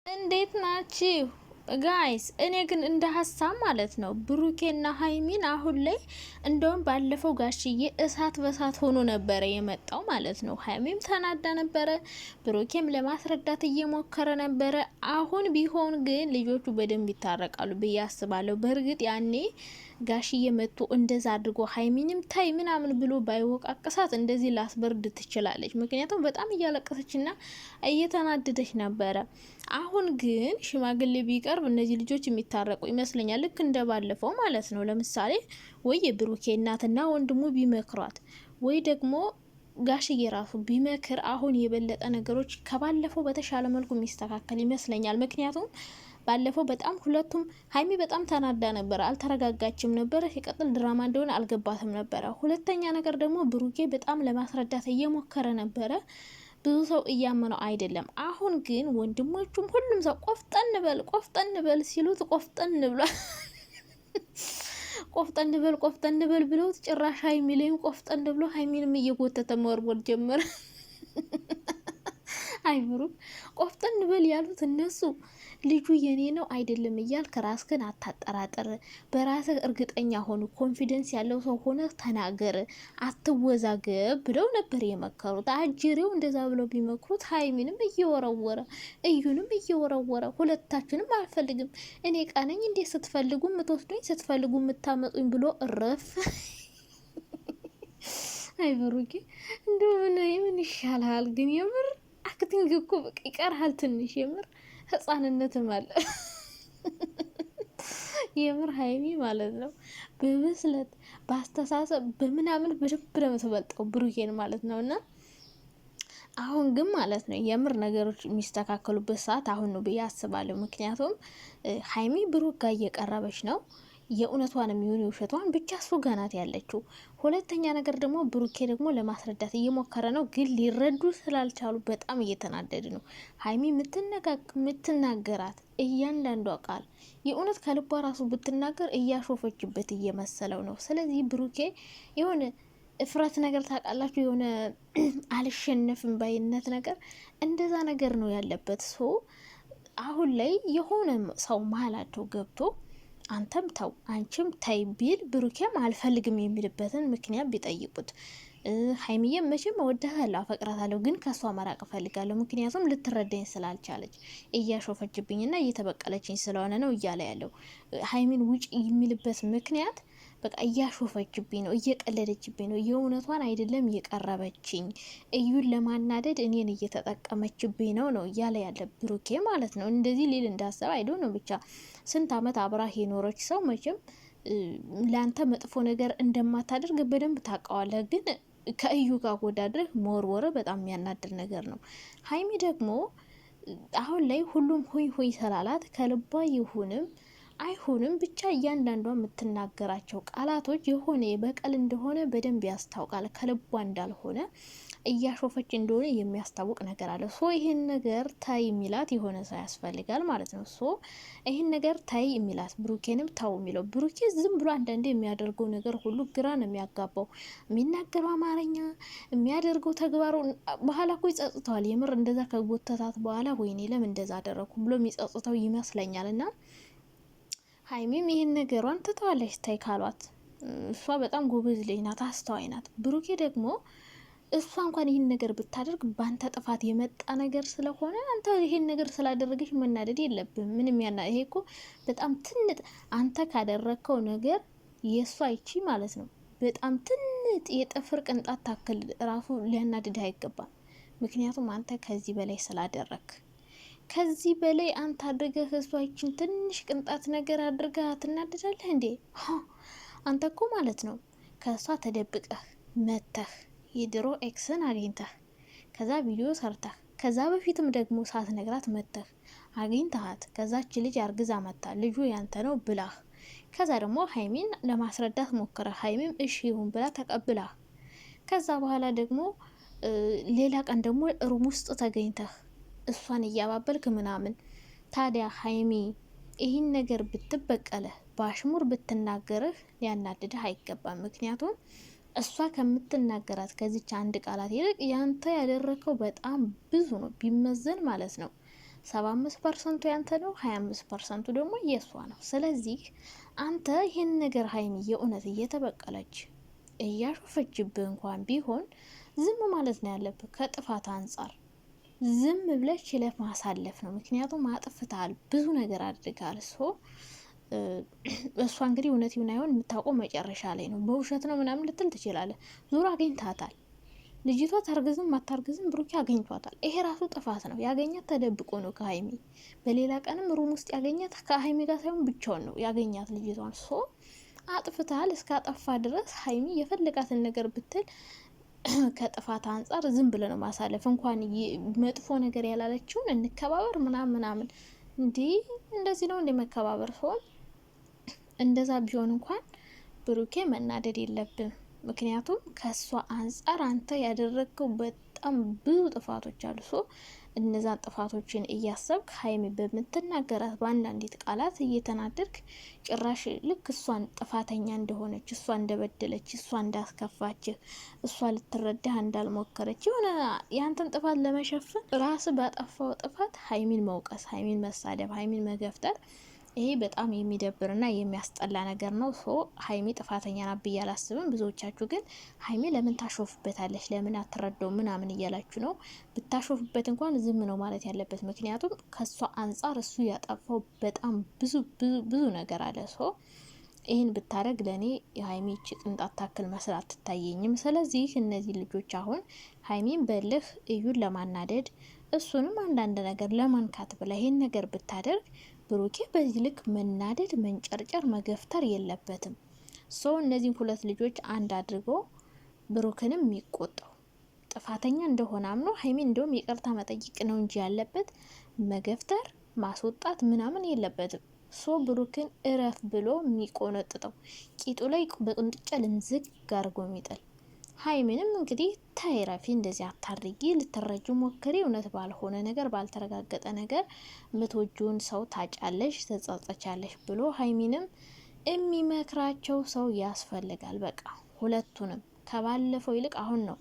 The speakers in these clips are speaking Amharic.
እንዴት ናችሁ ጋይስ? እኔ ግን እንደ ሀሳብ ማለት ነው ብሩኬና ሀይሚን አሁን ላይ እንደውም ባለፈው ጋሽዬ እሳት በሳት ሆኖ ነበረ የመጣው ማለት ነው። ሀይሚም ተናዳ ነበረ፣ ብሩኬም ለማስረዳት እየሞከረ ነበረ። አሁን ቢሆን ግን ልጆቹ በደንብ ይታረቃሉ ብዬ አስባለሁ። በእርግጥ ያኔ ጋሽዬ መጥቶ እንደዛ አድርጎ ሀይሚንም ታይ ምናምን ብሎ ባይወቃቅሳት እንደዚህ ላስበርድ ትችላለች። ምክንያቱም በጣም እያለቀሰችና እየተናደደች ነበረ። አሁን ግን ሽማግሌ ቢቀርብ እነዚህ ልጆች የሚታረቁ ይመስለኛል። ልክ እንደ ባለፈው ማለት ነው። ለምሳሌ ወይ የብሩኬ እናትና ወንድሙ ቢመክሯት ወይ ደግሞ ጋሽዬ ራሱ ቢመክር አሁን የበለጠ ነገሮች ከባለፈው በተሻለ መልኩ የሚስተካከል ይመስለኛል። ምክንያቱም ባለፈው በጣም ሁለቱም ሀይሚ በጣም ተናዳ ነበረ፣ አልተረጋጋችም ነበረ። ሲቀጥል ድራማ እንደሆነ አልገባትም ነበረ። ሁለተኛ ነገር ደግሞ ብሩኬ በጣም ለማስረዳት እየሞከረ ነበረ። ብዙ ሰው እያመነው አይደለም። አሁን ግን ወንድሞቹም ሁሉም ሰው ቆፍጠን በል ሲሉት ቆፍጠን ብሏል። ቆፍጠን በል ብለውት ጭራሽ ሀይሚ ላይም ቆፍጠን ብሎ ሀይሚንም እየጎተተ መወርወር ጀመረ። አይምሩም ቆፍጠን በል ያሉት እነሱ። ልጁ የኔ ነው አይደለም እያልክ ራስህን አታጠራጥር፣ በራስህ እርግጠኛ ሆኑ፣ ኮንፊደንስ ያለው ሰው ሆነ ተናገር፣ አትወዛገብ ብለው ነበር የመከሩት። አጅሬው እንደዛ ብለው ቢመክሩት ሀይሚንም እየወረወረ እዩንም እየወረወረ ሁለታችንም አልፈልግም እኔ ቃነኝ እንዴ ስትፈልጉ ምትወስዱኝ ስትፈልጉ ምታመጡኝ ብሎ እረፍ። አይበሩጌ እንደው ምን ይሻላል ግን የምር አክቲንግ እኮ በቃ ይቀርሃል ትንሽ የምር ህፃንነትም አለ። የምር ሀይሚ ማለት ነው በብስለት በአስተሳሰብ በምናምን በደንብ ነው የምትበልጠው ብሩኬን ማለት ነው። እና አሁን ግን ማለት ነው የምር ነገሮች የሚስተካከሉበት ሰዓት አሁን ነው ብዬ አስባለሁ። ምክንያቱም ሀይሚ ብሩክ ጋር እየቀረበች ነው። የእውነቷን የሚሆን የውሸቷን ብቻ እሱ ጋናት ያለችው። ሁለተኛ ነገር ደግሞ ብሩኬ ደግሞ ለማስረዳት እየሞከረ ነው፣ ግን ሊረዱ ስላልቻሉ በጣም እየተናደድ ነው። ሀይሚ የምትናገራት እያንዳንዷ ቃል የእውነት ከልቧ ራሱ ብትናገር እያሾፈችበት እየመሰለው ነው። ስለዚህ ብሩኬ የሆነ እፍረት ነገር ታውቃላችሁ፣ የሆነ አልሸነፍም ባይነት ነገር እንደዛ ነገር ነው ያለበት። ሶ አሁን ላይ የሆነ ሰው መሀላቸው ገብቶ አንተም ተው አንቺም ታይ ቢል ብሩኬም አልፈልግም የሚልበትን ምክንያት ቢጠይቁት። ሀይሚዬም መቼም እወዳታለሁ አፈቅራታለሁ፣ ግን ከሷ መራቅ እፈልጋለሁ። ምክንያቱም ልትረዳኝ ስላልቻለች እያሾፈችብኝና እየተበቀለችኝ ስለሆነ ነው እያለ ያለው። ሀይሚን ውጭ የሚልበት ምክንያት በቃ እያሾፈችብኝ ነው፣ እየቀለደችብኝ ነው፣ የእውነቷን አይደለም እየቀረበችኝ፣ እዩን ለማናደድ እኔን እየተጠቀመችብኝ ነው እያለ ያለ ብሩኬ ማለት ነው። እንደዚህ ሊል እንዳሰብ አይዶ ነው። ብቻ ስንት አመት አብራህ የኖረች ሰው መቼም ለአንተ መጥፎ ነገር እንደማታደርግ በደንብ ታውቀዋለህ። ግን ከእዩ ጋር ወዳድረህ መወርወረ በጣም የሚያናድር ነገር ነው። ሀይሚ ደግሞ አሁን ላይ ሁሉም ሆይ ስላላት ከልቧ ይሁንም አይሁንም ብቻ እያንዳንዷ የምትናገራቸው ቃላቶች የሆነ በቀል እንደሆነ በደንብ ያስታውቃል። ከልቧ እንዳልሆነ እያሾፈች እንደሆነ የሚያስታውቅ ነገር አለ። ሶ ይህን ነገር ታይ የሚላት የሆነ ሰው ያስፈልጋል ማለት ነው። ሶ ይህን ነገር ታይ የሚላት ብሩኬንም ታው የሚለው ብሩኬ ዝም ብሎ አንዳንዴ የሚያደርገው ነገር ሁሉ ግራ ነው የሚያጋባው። የሚናገረው አማርኛ፣ የሚያደርገው ተግባሩ በኋላ እኮ ይጸጽተዋል። የምር እንደዛ ከጎተታት በኋላ ወይኔ ለምን እንደዛ አደረኩ ብሎ የሚጸጽተው ይመስለኛል። እና ሀይሚም ይህን ነገሯን ትተዋለች ታይ ካሏት። እሷ በጣም ጎበዝ ልጅ ናት፣ አስተዋይ ናት። ብሩኬ ደግሞ እሷ እንኳን ይህን ነገር ብታደርግ ባንተ ጥፋት የመጣ ነገር ስለሆነ አንተ ይህን ነገር ስላደረገች መናደድ የለብም። ምንም ይሄ እኮ በጣም ትንጥ አንተ ካደረግከው ነገር የእሷ ይቺ ማለት ነው በጣም ትንጥ የጥፍር ቅንጣት ታክል ራሱ ሊያናድድህ አይገባም። ምክንያቱም አንተ ከዚህ በላይ ስላደረግ ከዚህ በላይ አንተ አድርገህ እሷችን ትንሽ ቅንጣት ነገር አድርገህ ትናደዳለህ እንዴ? አንተ እኮ ማለት ነው ከእሷ ተደብቀህ መተህ የድሮ ኤክስን አግኝተህ ከዛ ቪዲዮ ሰርተህ ከዛ በፊትም ደግሞ ሳትነግራት መተህ አግኝተሃት ከዛች ልጅ አርግዛ መታ ልጁ ያንተ ነው ብላህ ከዛ ደግሞ ሀይሚን ለማስረዳት ሞክረህ ሀይሚም እሺ ይሁን ብላ ተቀብላህ ከዛ በኋላ ደግሞ ሌላ ቀን ደግሞ ሩም ውስጥ ተገኝተህ እሷን እያባበልክ ምናምን። ታዲያ ሀይሚ ይህን ነገር ብትበቀለህ በአሽሙር ብትናገርህ ሊያናድድህ አይገባም። ምክንያቱም እሷ ከምትናገራት ከዚች አንድ ቃላት ይልቅ ያንተ ያደረከው በጣም ብዙ ነው ቢመዘን ማለት ነው። 75% ያንተ ነው፣ 25% ደግሞ የእሷ ነው። ስለዚህ አንተ ይህን ነገር ሀይሚ የእውነት እየተበቀለች እያሾፈችብህ እንኳን ቢሆን ዝም ማለት ነው ያለብህ። ከጥፋት አንጻር ዝም ብለህ ችለህ ማሳለፍ ነው። ምክንያቱም አጥፍተሃል፣ ብዙ ነገር አድርጋል። እሷ እንግዲህ እውነት ይሁን አይሆን የምታውቀው መጨረሻ ላይ ነው። በውሸት ነው ምናምን ልትል ትችላለህ። ዙራ አግኝታታል። ልጅቷ ታርግዝም አታርግዝም ብሩኬ አገኝቷታል። ይሄ ራሱ ጥፋት ነው። ያገኛት ተደብቆ ነው ከሀይሚ። በሌላ ቀንም ሩም ውስጥ ያገኛት ከሀይሚ ጋር ሳይሆን ብቻውን ነው ያገኛት ልጅቷን። አጥፍተሃል። እስካጠፋ ድረስ ሀይሚ የፈለጋትን ነገር ብትል ከጥፋት አንጻር ዝም ብለ ነው ማሳለፍ። እንኳን መጥፎ ነገር ያላለችውን እንከባበር ምናምን ምናምን፣ እንዲህ እንደዚህ ነው እንደ መከባበር ሲሆን እንደዛ ቢሆን እንኳን ብሩኬ መናደድ የለብም። ምክንያቱም ከሷ አንጻር አንተ ያደረግከው በጣም ብዙ ጥፋቶች አሉ። እነዛን ጥፋቶችን እያሰብክ ሀይሚ በምትናገራት በአንዳንዲት ቃላት እየተናደድክ ጭራሽ ልክ እሷን ጥፋተኛ እንደሆነች፣ እሷ እንደበደለች፣ እሷ እንዳስከፋችህ፣ እሷ ልትረዳህ እንዳልሞከረች የሆነ ያንተን ጥፋት ለመሸፈን ራስ ባጠፋው ጥፋት ሀይሚን መውቀስ፣ ሀይሚን መሳደብ፣ ሀይሚን መገፍተር፣ ይሄ በጣም የሚደብርና የሚያስጠላ ነገር ነው። ሀይሚ ጥፋተኛ ናት ብዬ አላስብም። ብዙዎቻችሁ ግን ሀይሚ ለምን ታሾፍበታለች፣ ለምን አትረዳው ምናምን እያላችሁ ነው። ብታሾፍበት እንኳን ዝም ነው ማለት ያለበት። ምክንያቱም ከሷ አንጻር እሱ ያጠፋው በጣም ብዙ ነገር አለ። ይህን ብታደረግ ለእኔ የሀይሚ ቅንጣት ታክል መስል አትታየኝም። ስለዚህ እነዚህ ልጆች አሁን ሀይሚን በልህ እዩን ለማናደድ እሱንም አንዳንድ ነገር ለማንካት ብላ ይህን ነገር ብታደርግ ብሩኬ በዚህ ልክ መናደድ፣ መንጨርጨር፣ መገፍተር የለበትም። እነዚህን ሁለት ልጆች አንድ አድርጎ ብሩክንም የሚቆጣው ጥፋተኛ እንደሆነ አምኖ ሀይሚ እንደውም ይቅርታ መጠይቅ ነው እንጂ ያለበት መገፍተር፣ ማስወጣት ምናምን የለበትም። ብሩክን እረፍ ብሎ የሚቆነጥጠው ቂጡ ላይ በቁንጥጫ ልንዝግ አድርጎ የሚጥል ሀይሚንም እንግዲህ ታይረፊ፣ እንደዚህ አታርጊ፣ ልትረጁ ሞክሪ፣ እውነት ባልሆነ ነገር ባልተረጋገጠ ነገር ምትወጂውን ሰው ታጫለሽ፣ ተጸጸቻለሽ ብሎ ሀይሚንም የሚመክራቸው ሰው ያስፈልጋል። በቃ ሁለቱንም ከባለፈው ይልቅ አሁን ነው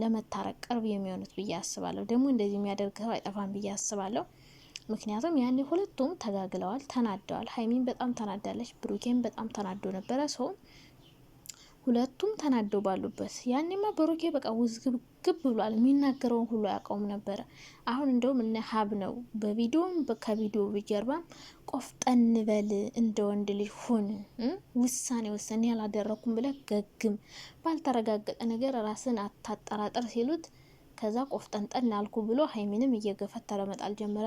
ለመታረቅ ቅርብ የሚሆኑት ብዬ አስባለሁ። ደግሞ እንደዚህ የሚያደርግ ሰው አይጠፋም ብዬ አስባለሁ። ምክንያቱም ያኔ ሁለቱም ተጋግለዋል፣ ተናደዋል። ሀይሚን በጣም ተናዳለች፣ ብሩኬን በጣም ተናዶ ነበረ። ሁለቱም ተናደው ባሉበት ያኔማ ብሩኬ በቃ ውዝግብግብ ብሏል። የሚናገረውን ሁሉ አያውቀውም ነበረ። አሁን እንደውም እነ ሀብ ነው በቪዲዮም ከቪዲዮ በጀርባም ቆፍጠን በል፣ እንደ ወንድ ልጅ ሁን፣ ውሳኔ ወሰን ያላደረኩም ብለ ገግም፣ ባልተረጋገጠ ነገር ራስን አታጠራጠር ሲሉት ከዛ ቆፍጠንጠን አልኩ ብሎ ሀይሚንም እየገፈተረ መጣል ጀመረ።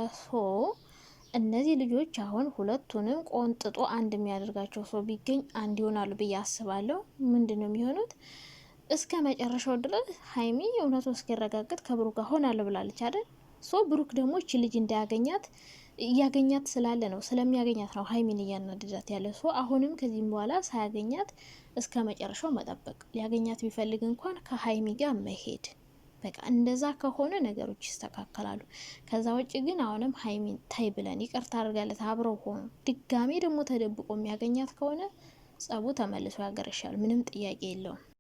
እነዚህ ልጆች አሁን ሁለቱንም ቆንጥጦ አንድ የሚያደርጋቸው ሰው ቢገኝ አንድ ይሆናሉ ብዬ አስባለሁ። ምንድን ነው የሚሆኑት? እስከ መጨረሻው ድረስ ሀይሚ እውነቱ እስኪረጋገጥ ከብሩክ ጋር ሆናለሁ ብላለች አይደል? ብሩክ ደግሞ እቺ ልጅ እንዳያገኛት እያገኛት ስላለ ነው፣ ስለሚያገኛት ነው ሀይሚን እያናደዳት ያለ። አሁንም ከዚህም በኋላ ሳያገኛት እስከ መጨረሻው መጠበቅ፣ ሊያገኛት ቢፈልግ እንኳን ከሀይሚ ጋር መሄድ። በቃ እንደዛ ከሆነ ነገሮች ይስተካከላሉ። ከዛ ውጭ ግን አሁንም ሀይሚን ታይ ብለን ይቅርታ አድርጋለት አብረው ሆኑ ድጋሜ ደግሞ ተደብቆ የሚያገኛት ከሆነ ጸቡ ተመልሶ ያገረሻል። ምንም ጥያቄ የለውም።